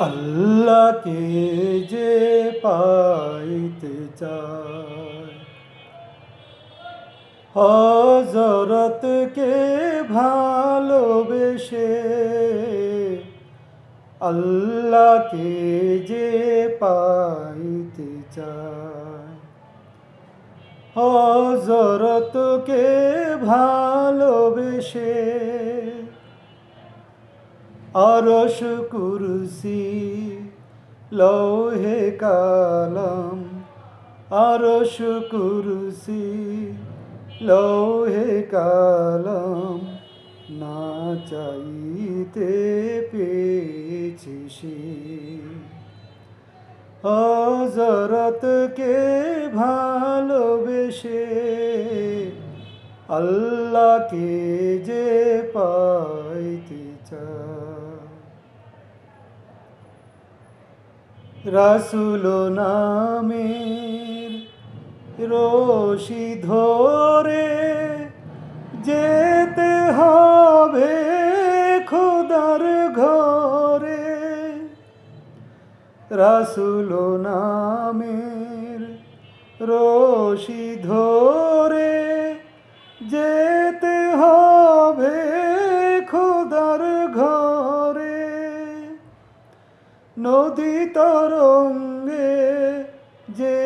আল্লাহকে যে পাইতে চায়, হযরতকে ভালোবেসে আল্লাহকে যে পাইতে চায়, হযরতকে ভালোবেসে আরশ কুরসি লৌহে কালাম, আরশ কুরসি লৌহে কালাম না চাইতে পেয়েছি সে। হযরতকে ভালোবেসে আল্লাহকে যে পাইতে চায়। রাসূল নামের রশি ধরে যেতে হবে খোদার ঘরে। রাসূল নামের রশি ধরে যেতে হবে খোদার ঘরে। নদী তরঙ্গে যে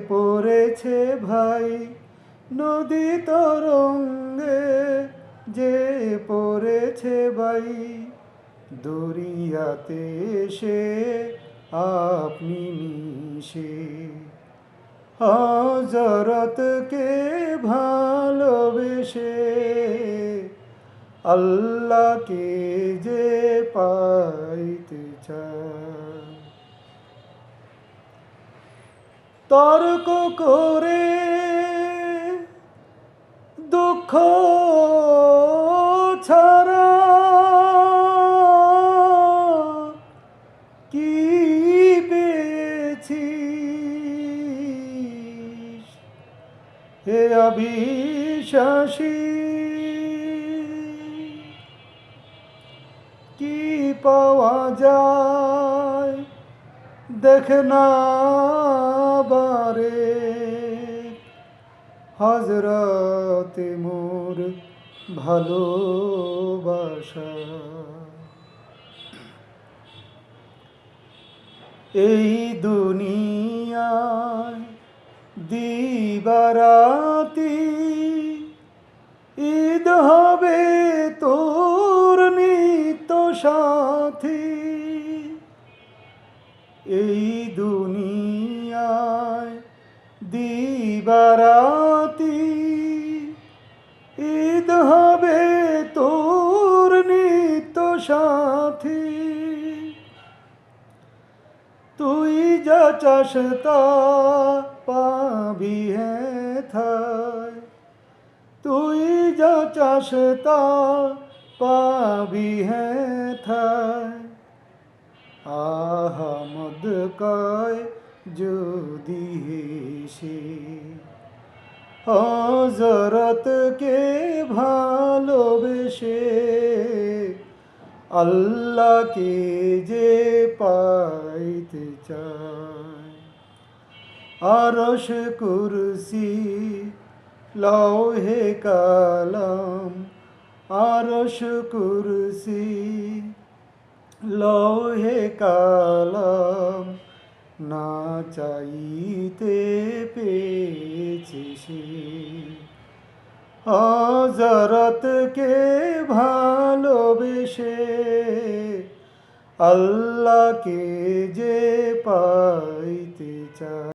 পড়েছে ভাই, নদী তরঙ্গে যে পড়েছে ভাই, দরিয়াতে সে আপনি মিশে হযরতকে ভালোবেসে আল্লাহকে যে পাইতে চায়। তর্ক করে দুঃখ ছাড়া কি পেয়েছিস হে অবিশ্বাসী? কি পাওয়া যায় দেখ না বারে, হযরতে মোর ভালোবাসা। এই দুনিয়ায় দিবারাতি ঈদ হবে তোর নিত্য সাথী। এই দুনিয়ায় দিবারাতি ঈদ হবে তোর নিত্য সাথী। তুই যা চাস তা পাবি হেথায়, তুই যা চাস তা পাবি হেথায়। আহমদ কয় যদি হেসে হযরতকে ভালোবেসে আল্লাহকে যে পাইতে চায়। আরশ কুরসি লৌহে কালাম, আরশ কুরসি লৌহে কালাম না চাইতে পেয়েছি সে। হযরতকে ভালোবেসে আল্লাহকে যে পাইতে চায়।